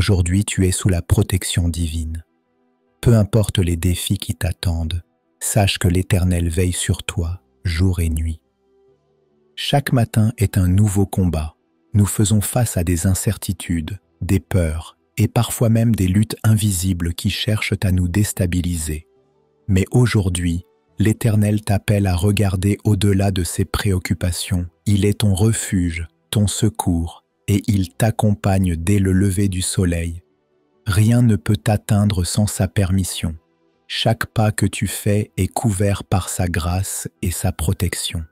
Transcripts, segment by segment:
Aujourd'hui, tu es sous la protection divine. Peu importe les défis qui t'attendent, sache que l'Éternel veille sur toi, jour et nuit. Chaque matin est un nouveau combat. Nous faisons face à des incertitudes, des peurs et parfois même des luttes invisibles qui cherchent à nous déstabiliser. Mais aujourd'hui, l'Éternel t'appelle à regarder au-delà de ses préoccupations. Il est ton refuge, ton secours, et il t'accompagne dès le lever du soleil. Rien ne peut t'atteindre sans sa permission. Chaque pas que tu fais est couvert par sa grâce et sa protection.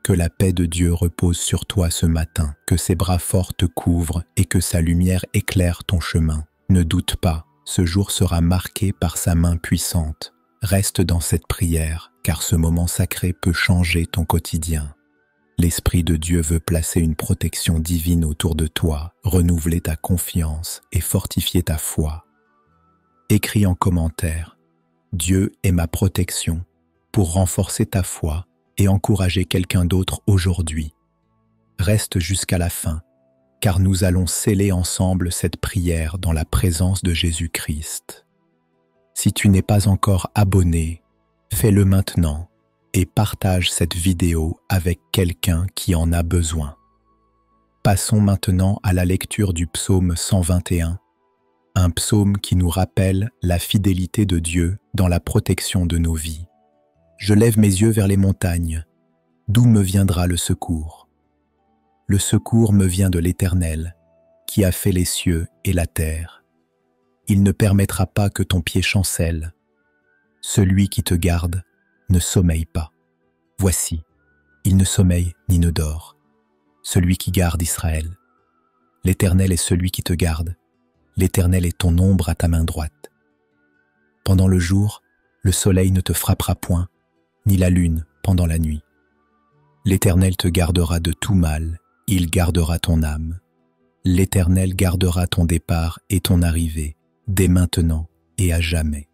Que la paix de Dieu repose sur toi ce matin, que ses bras forts te couvrent et que sa lumière éclaire ton chemin. Ne doute pas, ce jour sera marqué par sa main puissante. Reste dans cette prière, car ce moment sacré peut changer ton quotidien. L'Esprit de Dieu veut placer une protection divine autour de toi, renouveler ta confiance et fortifier ta foi. Écris en commentaire « Dieu est ma protection » pour renforcer ta foi et encourager quelqu'un d'autre aujourd'hui. Reste jusqu'à la fin, car nous allons sceller ensemble cette prière dans la présence de Jésus-Christ. Si tu n'es pas encore abonné, fais-le maintenant et partage cette vidéo avec quelqu'un qui en a besoin. Passons maintenant à la lecture du psaume 121, un psaume qui nous rappelle la fidélité de Dieu dans la protection de nos vies. Je lève mes yeux vers les montagnes. D'où me viendra le secours? Le secours me vient de l'Éternel, qui a fait les cieux et la terre. Il ne permettra pas que ton pied chancelle. Celui qui te garde ne sommeille pas. Voici, il ne sommeille ni ne dort. Celui qui garde Israël. L'Éternel est celui qui te garde. L'Éternel est ton ombre à ta main droite. Pendant le jour, le soleil ne te frappera point, ni la lune pendant la nuit. L'Éternel te gardera de tout mal, il gardera ton âme. L'Éternel gardera ton départ et ton arrivée, dès maintenant et à jamais.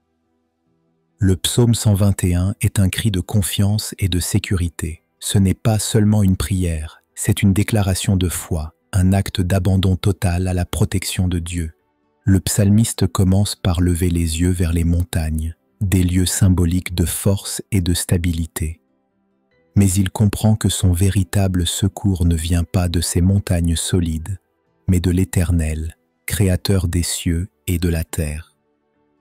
Le psaume 121 est un cri de confiance et de sécurité. Ce n'est pas seulement une prière, c'est une déclaration de foi, un acte d'abandon total à la protection de Dieu. Le psalmiste commence par lever les yeux vers les montagnes, des lieux symboliques de force et de stabilité. Mais il comprend que son véritable secours ne vient pas de ces montagnes solides, mais de l'Éternel, créateur des cieux et de la terre.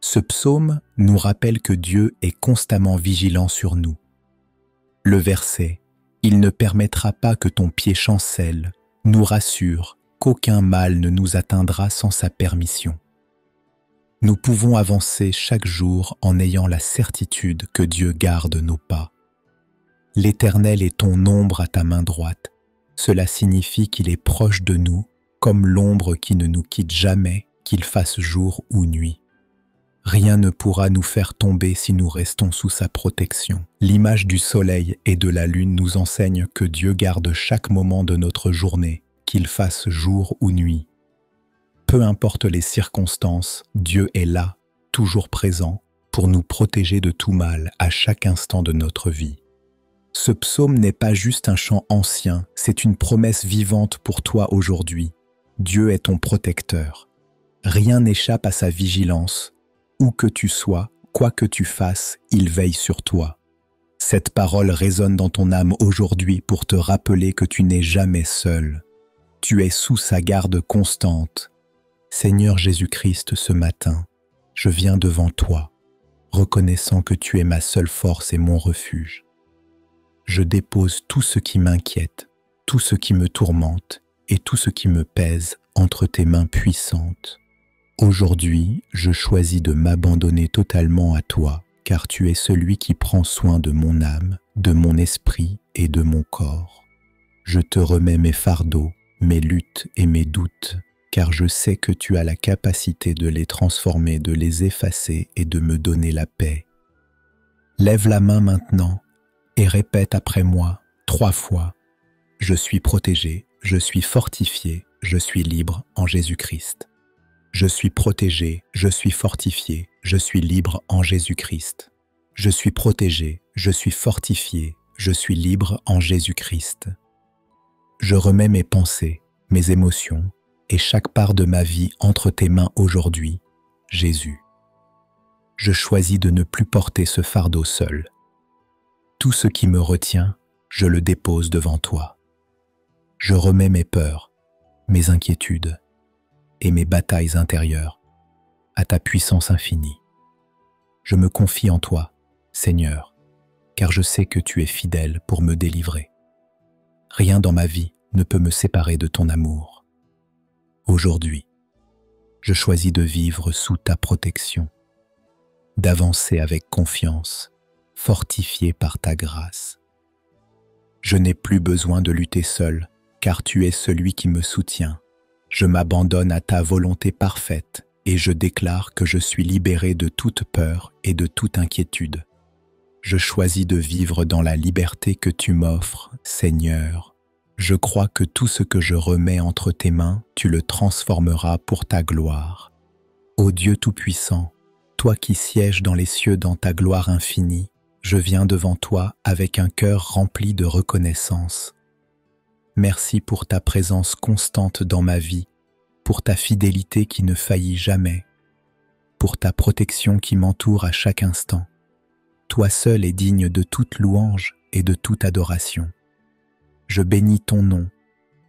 Ce psaume nous rappelle que Dieu est constamment vigilant sur nous. Le verset « Il ne permettra pas que ton pied chancelle » nous rassure qu'aucun mal ne nous atteindra sans sa permission. Nous pouvons avancer chaque jour en ayant la certitude que Dieu garde nos pas. L'Éternel est ton ombre à ta main droite. Cela signifie qu'il est proche de nous, comme l'ombre qui ne nous quitte jamais, qu'il fasse jour ou nuit. Rien ne pourra nous faire tomber si nous restons sous sa protection. L'image du soleil et de la lune nous enseigne que Dieu garde chaque moment de notre journée, qu'il fasse jour ou nuit. Peu importe les circonstances, Dieu est là, toujours présent, pour nous protéger de tout mal à chaque instant de notre vie. Ce psaume n'est pas juste un chant ancien, c'est une promesse vivante pour toi aujourd'hui. Dieu est ton protecteur. Rien n'échappe à sa vigilance. Où que tu sois, quoi que tu fasses, il veille sur toi. Cette parole résonne dans ton âme aujourd'hui pour te rappeler que tu n'es jamais seul. Tu es sous sa garde constante. Seigneur Jésus-Christ, ce matin, je viens devant toi, reconnaissant que tu es ma seule force et mon refuge. Je dépose tout ce qui m'inquiète, tout ce qui me tourmente et tout ce qui me pèse entre tes mains puissantes. Aujourd'hui, je choisis de m'abandonner totalement à toi, car tu es celui qui prend soin de mon âme, de mon esprit et de mon corps. Je te remets mes fardeaux, mes luttes et mes doutes, car je sais que tu as la capacité de les transformer, de les effacer et de me donner la paix. Lève la main maintenant et répète après moi 3 fois. Je suis protégé, je suis fortifié, je suis libre en Jésus-Christ. Je suis protégé, je suis fortifié, je suis libre en Jésus-Christ. Je suis protégé, je suis fortifié, je suis libre en Jésus-Christ. Je remets mes pensées, mes émotions et chaque part de ma vie entre tes mains aujourd'hui, Jésus. Je choisis de ne plus porter ce fardeau seul. Tout ce qui me retient, je le dépose devant toi. Je remets mes peurs, mes inquiétudes et mes batailles intérieures à ta puissance infinie. Je me confie en toi, Seigneur, car je sais que tu es fidèle pour me délivrer. Rien dans ma vie ne peut me séparer de ton amour. Aujourd'hui, je choisis de vivre sous ta protection, d'avancer avec confiance, fortifié par ta grâce. Je n'ai plus besoin de lutter seul, car tu es celui qui me soutient. Je m'abandonne à ta volonté parfaite et je déclare que je suis libéré de toute peur et de toute inquiétude. Je choisis de vivre dans la liberté que tu m'offres, Seigneur. Je crois que tout ce que je remets entre tes mains, tu le transformeras pour ta gloire. Ô Dieu Tout-Puissant, toi qui sièges dans les cieux dans ta gloire infinie, je viens devant toi avec un cœur rempli de reconnaissance. Merci pour ta présence constante dans ma vie, pour ta fidélité qui ne faillit jamais, pour ta protection qui m'entoure à chaque instant. Toi seul es digne de toute louange et de toute adoration. Je bénis ton nom,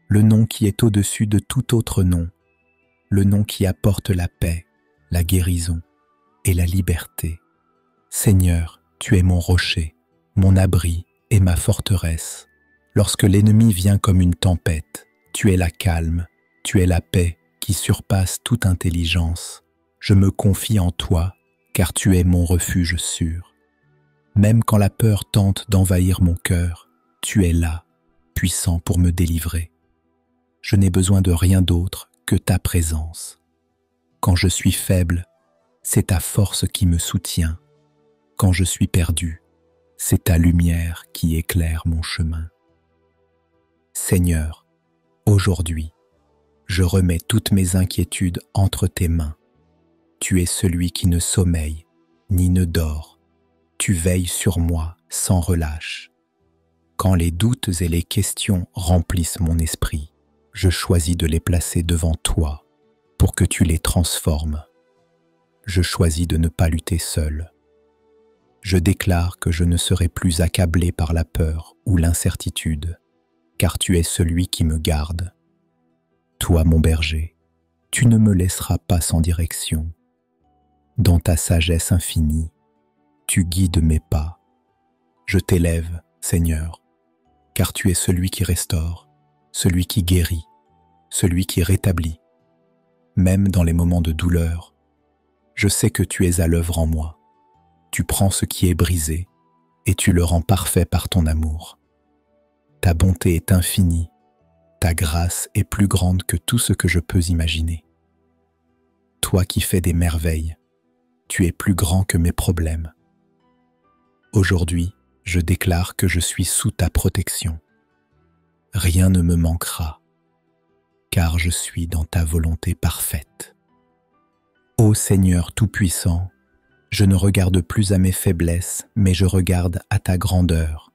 le nom qui est au-dessus de tout autre nom, le nom qui apporte la paix, la guérison et la liberté. Seigneur, tu es mon rocher, mon abri et ma forteresse. Lorsque l'ennemi vient comme une tempête, tu es la calme, tu es la paix qui surpasse toute intelligence. Je me confie en toi, car tu es mon refuge sûr. Même quand la peur tente d'envahir mon cœur, tu es là, puissant pour me délivrer. Je n'ai besoin de rien d'autre que ta présence. Quand je suis faible, c'est ta force qui me soutient. Quand je suis perdu, c'est ta lumière qui éclaire mon chemin. Seigneur, aujourd'hui, je remets toutes mes inquiétudes entre tes mains. Tu es celui qui ne sommeille ni ne dort. Tu veilles sur moi sans relâche. Quand les doutes et les questions remplissent mon esprit, je choisis de les placer devant toi pour que tu les transformes. Je choisis de ne pas lutter seul. Je déclare que je ne serai plus accablé par la peur ou l'incertitude, car tu es celui qui me garde. Toi, mon berger, tu ne me laisseras pas sans direction. Dans ta sagesse infinie, tu guides mes pas. Je t'élève, Seigneur, car tu es celui qui restaure, celui qui guérit, celui qui rétablit. Même dans les moments de douleur, je sais que tu es à l'œuvre en moi. Tu prends ce qui est brisé et tu le rends parfait par ton amour. Ta bonté est infinie, ta grâce est plus grande que tout ce que je peux imaginer. Toi qui fais des merveilles, tu es plus grand que mes problèmes. Aujourd'hui, je déclare que je suis sous ta protection. Rien ne me manquera, car je suis dans ta volonté parfaite. Ô Seigneur Tout-Puissant, je ne regarde plus à mes faiblesses, mais je regarde à ta grandeur.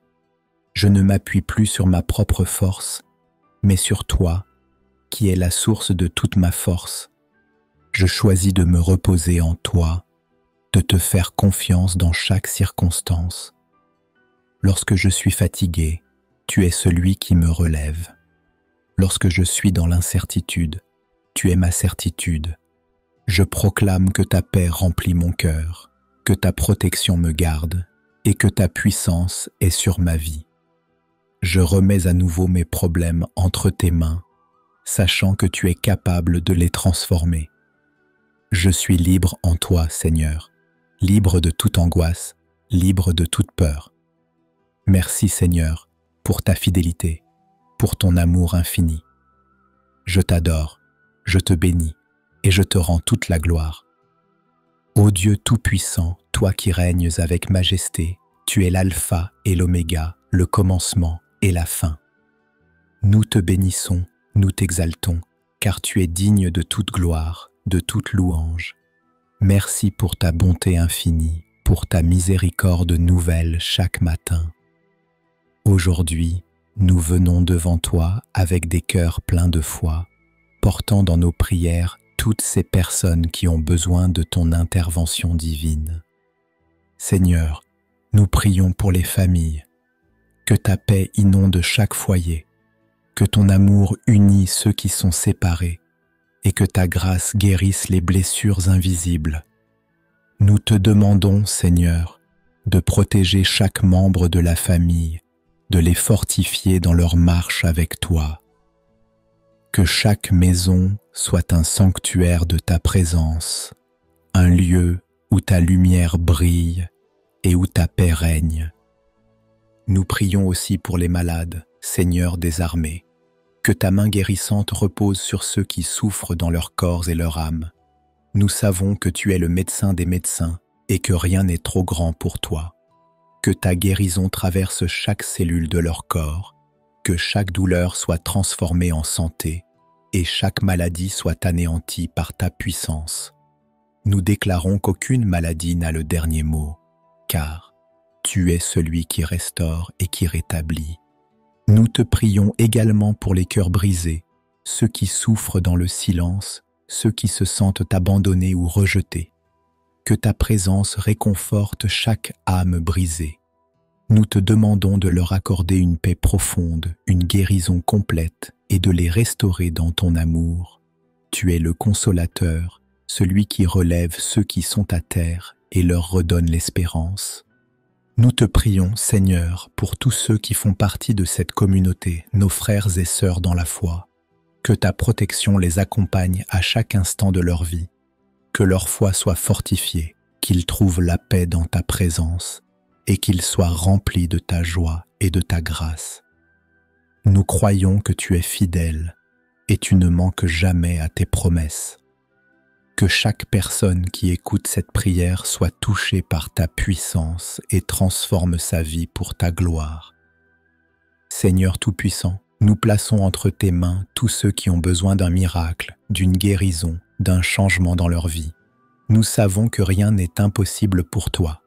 Je ne m'appuie plus sur ma propre force, mais sur toi, qui es la source de toute ma force. Je choisis de me reposer en toi, de te faire confiance dans chaque circonstance. Lorsque je suis fatigué, tu es celui qui me relève. Lorsque je suis dans l'incertitude, tu es ma certitude. Je proclame que ta paix remplit mon cœur, que ta protection me garde et que ta puissance est sur ma vie. Je remets à nouveau mes problèmes entre tes mains, sachant que tu es capable de les transformer. Je suis libre en toi, Seigneur, libre de toute angoisse, libre de toute peur. Merci, Seigneur, pour ta fidélité, pour ton amour infini. Je t'adore, je te bénis et je te rends toute la gloire. Ô Dieu Tout-Puissant, toi qui règnes avec majesté, tu es l'alpha et l'oméga, le commencement et la fin. Nous te bénissons, nous t'exaltons, car tu es digne de toute gloire, de toute louange. Merci pour ta bonté infinie, pour ta miséricorde nouvelle chaque matin. Aujourd'hui, nous venons devant toi avec des cœurs pleins de foi. portant dans nos prières toutes ces personnes qui ont besoin de ton intervention divine. Seigneur, nous prions pour les familles, que ta paix inonde chaque foyer, que ton amour unit ceux qui sont séparés et que ta grâce guérisse les blessures invisibles. Nous te demandons, Seigneur, de protéger chaque membre de la famille, de les fortifier dans leur marche avec toi. Que chaque maison soit un sanctuaire de ta présence, un lieu où ta lumière brille et où ta paix règne. Nous prions aussi pour les malades, Seigneur des armées, que ta main guérissante repose sur ceux qui souffrent dans leurs corps et leur âme. Nous savons que tu es le médecin des médecins et que rien n'est trop grand pour toi. Que ta guérison traverse chaque cellule de leur corps, que chaque douleur soit transformée en santé et chaque maladie soit anéantie par ta puissance. Nous déclarons qu'aucune maladie n'a le dernier mot, car tu es celui qui restaure et qui rétablit. Nous te prions également pour les cœurs brisés, ceux qui souffrent dans le silence, ceux qui se sentent abandonnés ou rejetés. Que ta présence réconforte chaque âme brisée. Nous te demandons de leur accorder une paix profonde, une guérison complète et de les restaurer dans ton amour. Tu es le consolateur, celui qui relève ceux qui sont à terre et leur redonne l'espérance. Nous te prions, Seigneur, pour tous ceux qui font partie de cette communauté, nos frères et sœurs dans la foi. Que ta protection les accompagne à chaque instant de leur vie. Que leur foi soit fortifiée, qu'ils trouvent la paix dans ta présence et qu'ils soient remplis de ta joie et de ta grâce. Nous croyons que tu es fidèle et tu ne manques jamais à tes promesses. Que chaque personne qui écoute cette prière soit touchée par ta puissance et transforme sa vie pour ta gloire. Seigneur Tout-Puissant, nous plaçons entre tes mains tous ceux qui ont besoin d'un miracle, d'une guérison, d'un changement dans leur vie. Nous savons que rien n'est impossible pour toi.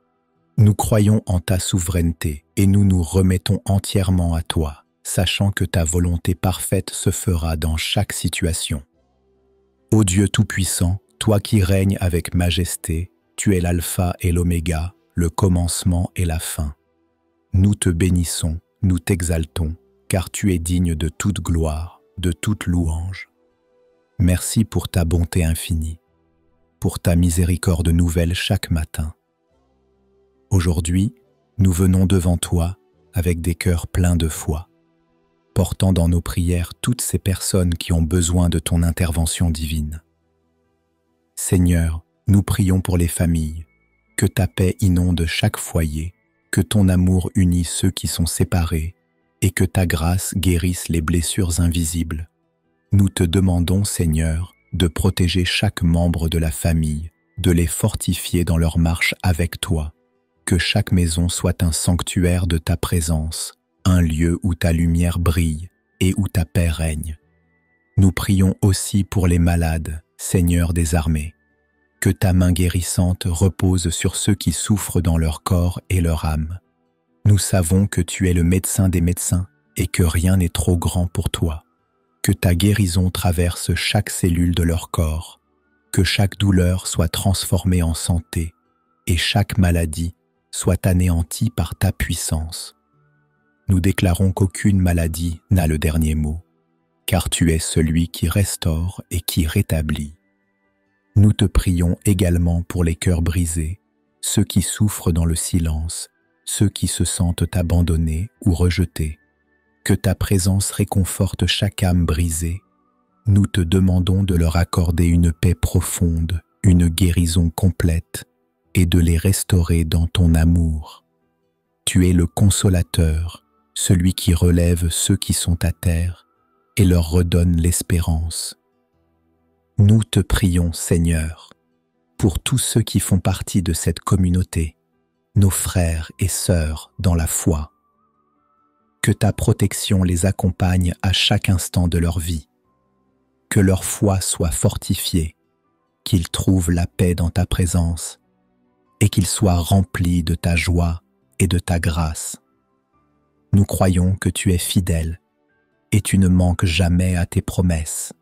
Nous croyons en ta souveraineté et nous nous remettons entièrement à toi, sachant que ta volonté parfaite se fera dans chaque situation. Ô Dieu Tout-Puissant, toi qui règnes avec majesté, tu es l'alpha et l'oméga, le commencement et la fin. Nous te bénissons, nous t'exaltons, car tu es digne de toute gloire, de toute louange. Merci pour ta bonté infinie, pour ta miséricorde nouvelle chaque matin. Aujourd'hui, nous venons devant toi avec des cœurs pleins de foi, portant dans nos prières toutes ces personnes qui ont besoin de ton intervention divine. Seigneur, nous prions pour les familles, que ta paix inonde chaque foyer, que ton amour unisse ceux qui sont séparés et que ta grâce guérisse les blessures invisibles. Nous te demandons, Seigneur, de protéger chaque membre de la famille, de les fortifier dans leur marche avec toi, que chaque maison soit un sanctuaire de ta présence, un lieu où ta lumière brille et où ta paix règne. Nous prions aussi pour les malades, Seigneur des armées, que ta main guérissante repose sur ceux qui souffrent dans leur corps et leur âme. Nous savons que tu es le médecin des médecins et que rien n'est trop grand pour toi. Que ta guérison traverse chaque cellule de leur corps, que chaque douleur soit transformée en santé et chaque maladie soit anéantie par ta puissance. Nous déclarons qu'aucune maladie n'a le dernier mot, car tu es celui qui restaure et qui rétablit. Nous te prions également pour les cœurs brisés, ceux qui souffrent dans le silence, ceux qui se sentent abandonnés ou rejetés. Que ta présence réconforte chaque âme brisée. Nous te demandons de leur accorder une paix profonde, une guérison complète et de les restaurer dans ton amour. Tu es le consolateur, celui qui relève ceux qui sont à terre et leur redonne l'espérance. Nous te prions, Seigneur, pour tous ceux qui font partie de cette communauté, nos frères et sœurs dans la foi. Que ta protection les accompagne à chaque instant de leur vie. Que leur foi soit fortifiée, qu'ils trouvent la paix dans ta présence et qu'ils soient remplis de ta joie et de ta grâce. Nous croyons que tu es fidèle et tu ne manques jamais à tes promesses.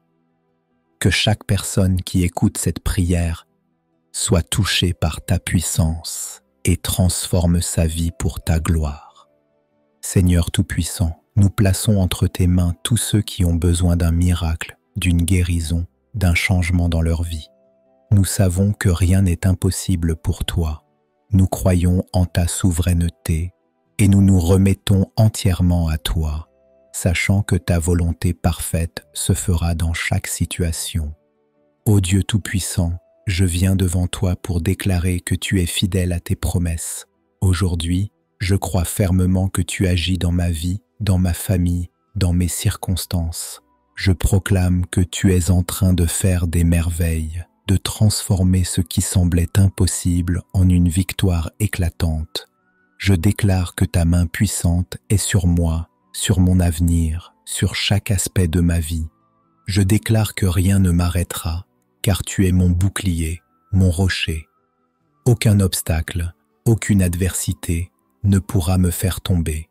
Que chaque personne qui écoute cette prière soit touchée par ta puissance et transforme sa vie pour ta gloire. Seigneur Tout-Puissant, nous plaçons entre tes mains tous ceux qui ont besoin d'un miracle, d'une guérison, d'un changement dans leur vie. Nous savons que rien n'est impossible pour toi. Nous croyons en ta souveraineté et nous nous remettons entièrement à toi, sachant que ta volonté parfaite se fera dans chaque situation. Ô Dieu Tout-Puissant, je viens devant toi pour déclarer que tu es fidèle à tes promesses. Aujourd'hui, je crois fermement que tu agis dans ma vie, dans ma famille, dans mes circonstances. Je proclame que tu es en train de faire des merveilles, de transformer ce qui semblait impossible en une victoire éclatante. Je déclare que ta main puissante est sur moi, sur mon avenir, sur chaque aspect de ma vie. Je déclare que rien ne m'arrêtera, car tu es mon bouclier, mon rocher. Aucun obstacle, aucune adversité ne pourra me faire tomber.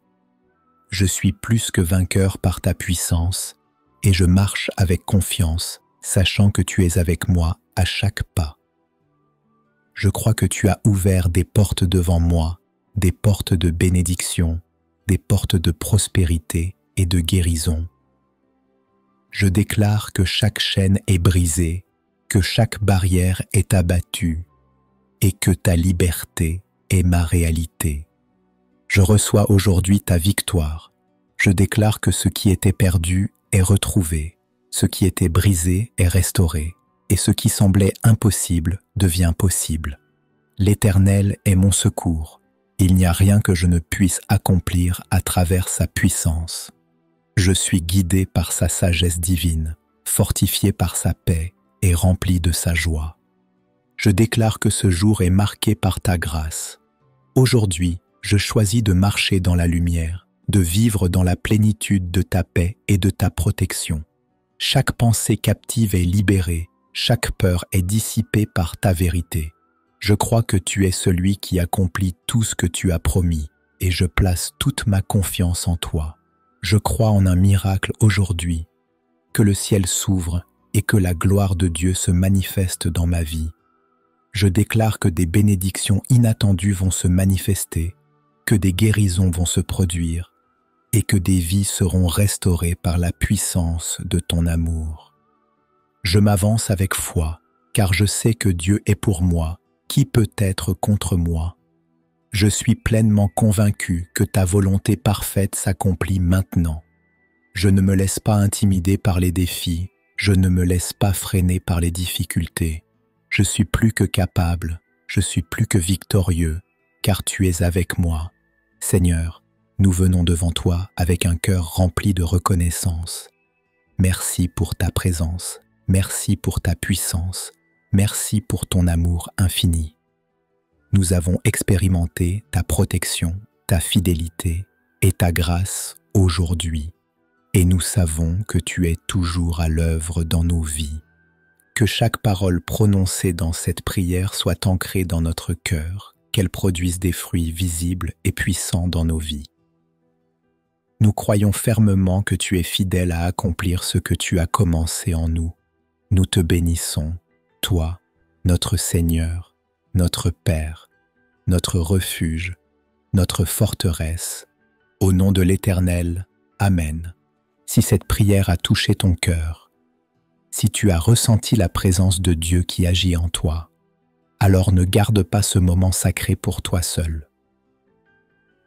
Je suis plus que vainqueur par ta puissance, et je marche avec confiance, sachant que tu es avec moi à chaque pas. Je crois que tu as ouvert des portes devant moi, des portes de bénédiction, des portes de prospérité et de guérison. Je déclare que chaque chaîne est brisée, que chaque barrière est abattue et que ta liberté est ma réalité. Je reçois aujourd'hui ta victoire. Je déclare que ce qui était perdu est retrouvé, ce qui était brisé est restauré, et ce qui semblait impossible devient possible. L'Éternel est mon secours. Il n'y a rien que je ne puisse accomplir à travers sa puissance. Je suis guidé par sa sagesse divine, fortifié par sa paix et rempli de sa joie. Je déclare que ce jour est marqué par ta grâce. Aujourd'hui, je choisis de marcher dans la lumière, de vivre dans la plénitude de ta paix et de ta protection. Chaque pensée captive est libérée, chaque peur est dissipée par ta vérité. Je crois que tu es celui qui accomplit tout ce que tu as promis, et je place toute ma confiance en toi. Je crois en un miracle aujourd'hui, que le ciel s'ouvre et que la gloire de Dieu se manifeste dans ma vie. Je déclare que des bénédictions inattendues vont se manifester, que des guérisons vont se produire et que des vies seront restaurées par la puissance de ton amour. Je m'avance avec foi, car je sais que Dieu est pour moi. Qui peut être contre moi? Je suis pleinement convaincu que ta volonté parfaite s'accomplit maintenant. Je ne me laisse pas intimider par les défis, je ne me laisse pas freiner par les difficultés. Je suis plus que capable, je suis plus que victorieux, car tu es avec moi. Seigneur, nous venons devant toi avec un cœur rempli de reconnaissance. Merci pour ta présence, merci pour ta puissance, merci pour ton amour infini. Nous avons expérimenté ta protection, ta fidélité et ta grâce aujourd'hui, et nous savons que tu es toujours à l'œuvre dans nos vies. Que chaque parole prononcée dans cette prière soit ancrée dans notre cœur, qu'elle produise des fruits visibles et puissants dans nos vies. Nous croyons fermement que tu es fidèle à accomplir ce que tu as commencé en nous. Nous te bénissons, toi, notre Seigneur, notre Père, notre refuge, notre forteresse. Au nom de l'Éternel, Amen. Si cette prière a touché ton cœur, si tu as ressenti la présence de Dieu qui agit en toi, alors ne garde pas ce moment sacré pour toi seul.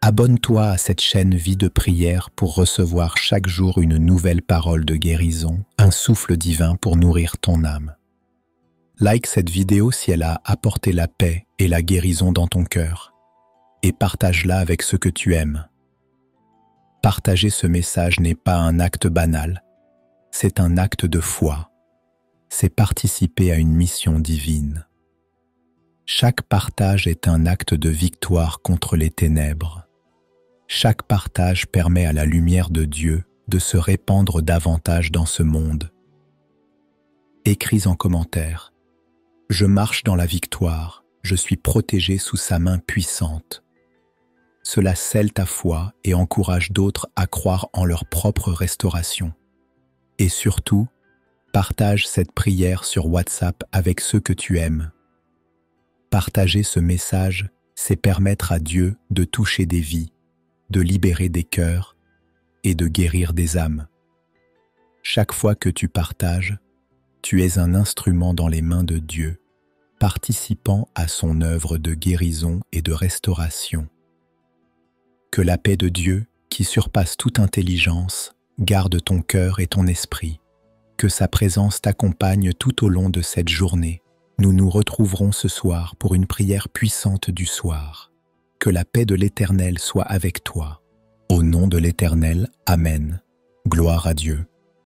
Abonne-toi à cette chaîne Vie de prière pour recevoir chaque jour une nouvelle parole de guérison, un souffle divin pour nourrir ton âme. Like cette vidéo si elle a apporté la paix et la guérison dans ton cœur, et partage-la avec ceux que tu aimes. Partager ce message n'est pas un acte banal, c'est un acte de foi. C'est participer à une mission divine. Chaque partage est un acte de victoire contre les ténèbres. Chaque partage permet à la lumière de Dieu de se répandre davantage dans ce monde. Écris en commentaire. Je marche dans la victoire, je suis protégé sous sa main puissante. Cela scelle ta foi et encourage d'autres à croire en leur propre restauration. Et surtout, Partage cette prière sur WhatsApp avec ceux que tu aimes. Partager ce message, c'est permettre à Dieu de toucher des vies, de libérer des cœurs et de guérir des âmes. Chaque fois que tu partages, tu es un instrument dans les mains de Dieu, participant à son œuvre de guérison et de restauration. Que la paix de Dieu, qui surpasse toute intelligence, garde ton cœur et ton esprit. Que sa présence t'accompagne tout au long de cette journée. Nous nous retrouverons ce soir pour une prière puissante du soir. Que la paix de l'Éternel soit avec toi. Au nom de l'Éternel, Amen. Gloire à Dieu.